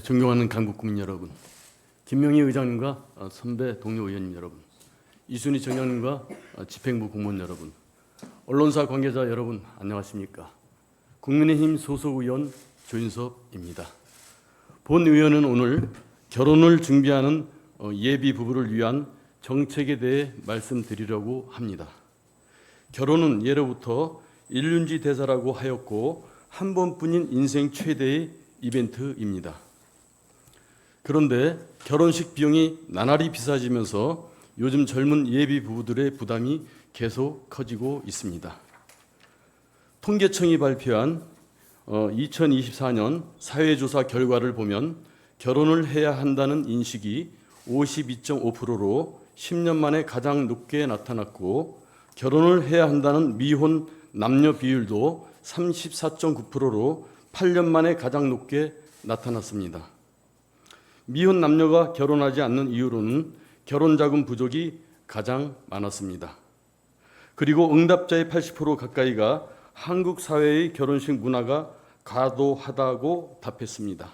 존경하는 강북구민 여러분, 김명희 의장님과 선배 동료 의원님 여러분, 이순희 정장님과 집행부 공무원 여러분, 언론사 관계자 여러분 안녕하십니까? 국민의힘 소속 의원 조윤섭입니다. 본 의원은 오늘 결혼을 준비하는 예비 부부를 위한 정책에 대해 말씀드리려고 합니다. 결혼은 예로부터 일륜지 대사라고 하였고 한 번뿐인 인생 최대의 이벤트입니다. 그런데 결혼식 비용이 나날이 비싸지면서 요즘 젊은 예비 부부들의 부담이 계속 커지고 있습니다. 통계청이 발표한 2024년 사회조사 결과를 보면 결혼을 해야 한다는 인식이 52.5%로 10년 만에 가장 높게 나타났고, 결혼을 해야 한다는 미혼 남녀 비율도 34.9%로 8년 만에 가장 높게 나타났습니다. 미혼 남녀가 결혼하지 않는 이유로는 결혼자금 부족이 가장 많았습니다. 그리고 응답자의 80% 가까이가 한국 사회의 결혼식 문화가 과도하다고 답했습니다.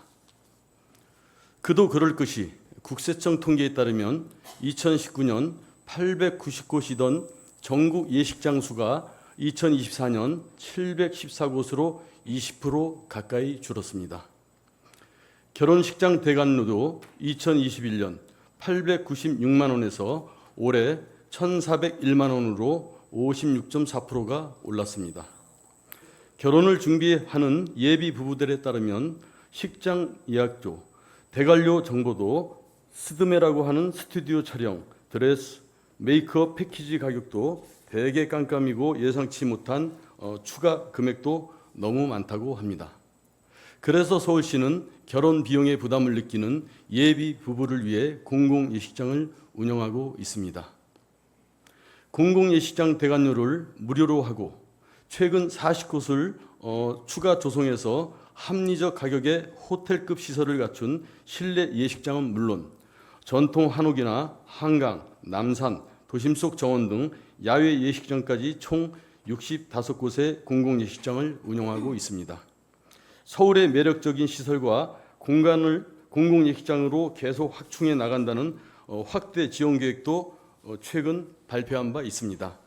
그도 그럴 것이 국세청 통계에 따르면 2019년 890곳이던 전국 예식장 수가 2024년 714곳으로 20% 가까이 줄었습니다. 결혼식장 대관료도 2021년 896만 원에서 올해 1,401만 원으로 56.4%가 올랐습니다. 결혼을 준비하는 예비 부부들에 따르면 식장 예약조, 대관료 정보도 스드메라고 하는 스튜디오 촬영, 드레스, 메이크업 패키지 가격도 되게 깜깜이고 예상치 못한 추가 금액도 너무 많다고 합니다. 그래서 서울시는 결혼 비용의 부담을 느끼는 예비 부부를 위해 공공예식장을 운영하고 있습니다. 공공예식장 대관료를 무료로 하고 최근 40곳을 추가 조성해서 합리적 가격의 호텔급 시설을 갖춘 실내 예식장은 물론 전통 한옥이나 한강, 남산, 도심 속 정원 등 야외 예식장까지 총 65곳의 공공예식장을 운영하고 있습니다. 서울의 매력적인 시설과 공간을 공공예식장으로 계속 확충해 나간다는 확대 지원 계획도 최근 발표한 바 있습니다.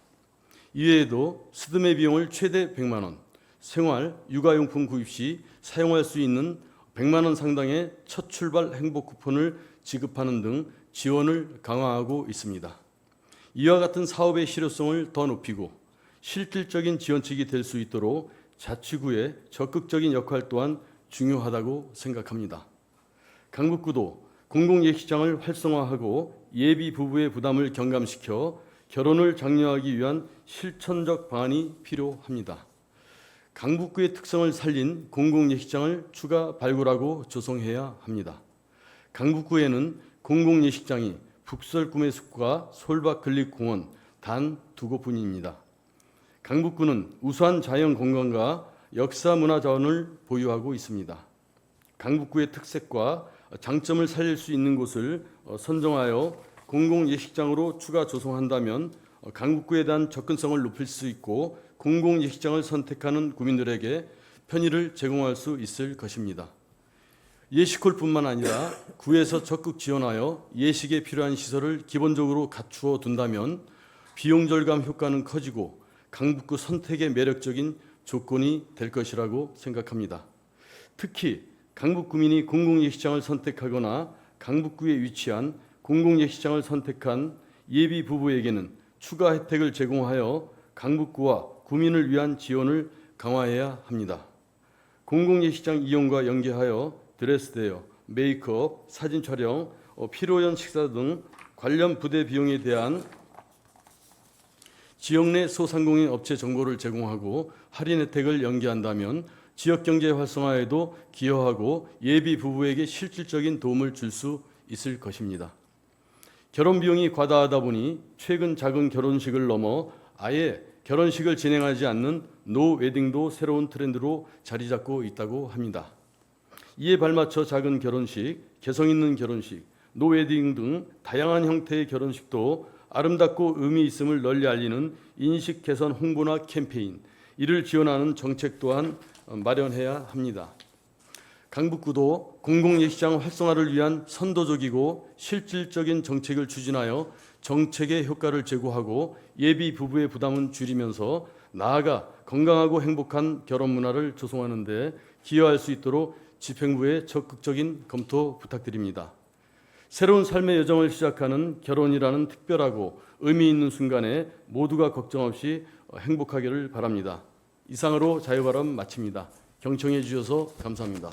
이외에도 스드메 비용을 최대 100만 원, 생활, 육아용품 구입 시 사용할 수 있는 100만 원 상당의 첫 출발 행복 쿠폰을 지급하는 등 지원을 강화하고 있습니다. 이와 같은 사업의 실효성을 더 높이고 실질적인 지원책이 될 수 있도록 자치구의 적극적인 역할 또한 중요하다고 생각합니다. 강북구도 공공예식장을 활성화하고 예비 부부의 부담을 경감시켜 결혼을 장려하기 위한 실천적 방안이 필요합니다. 강북구의 특성을 살린 공공예식장을 추가 발굴하고 조성해야 합니다. 강북구에는 공공예식장이 북설 꿈의 숲과 솔밭 근립공원 단 2곳뿐입니다. 강북구는 우수한 자연 공간과 역사 문화 자원을 보유하고 있습니다. 강북구의 특색과 장점을 살릴 수 있는 곳을 선정하여 공공예식장으로 추가 조성한다면 강북구에 대한 접근성을 높일 수 있고 공공예식장을 선택하는 구민들에게 편의를 제공할 수 있을 것입니다. 예식홀뿐만 아니라 구에서 적극 지원하여 예식에 필요한 시설을 기본적으로 갖추어 둔다면 비용 절감 효과는 커지고 강북구 선택의 매력적인 조건이 될 것이라고 생각합니다. 특히 강북구민이 공공예식장을 선택하거나 강북구에 위치한 공공예식장을 선택한 예비 부부에게는 추가 혜택을 제공하여 강북구와 구민을 위한 지원을 강화해야 합니다. 공공예식장 이용과 연계하여 드레스 대여, 메이크업, 사진 촬영, 피로연 식사 등 관련 부대 비용에 대한 지역 내 소상공인 업체 정보를 제공하고 할인 혜택을 연계한다면 지역경제 활성화에도 기여하고 예비 부부에게 실질적인 도움을 줄 수 있을 것입니다. 결혼 비용이 과다하다 보니 최근 작은 결혼식을 넘어 아예 결혼식을 진행하지 않는 노 웨딩도 새로운 트렌드로 자리 잡고 있다고 합니다. 이에 발맞춰 작은 결혼식, 개성 있는 결혼식, 노 웨딩 등 다양한 형태의 결혼식도 아름답고 의미 있음을 널리 알리는 인식 개선 홍보나 캠페인, 이를 지원하는 정책 또한 마련해야 합니다. 강북구도 공공예식장 활성화를 위한 선도적이고 실질적인 정책을 추진하여 정책의 효과를 제고하고 예비 부부의 부담은 줄이면서 나아가 건강하고 행복한 결혼 문화를 조성하는 데 기여할 수 있도록 집행부의 적극적인 검토 부탁드립니다. 새로운 삶의 여정을 시작하는 결혼이라는 특별하고 의미 있는 순간에 모두가 걱정 없이 행복하기를 바랍니다. 이상으로 자유발언 마칩니다. 경청해 주셔서 감사합니다.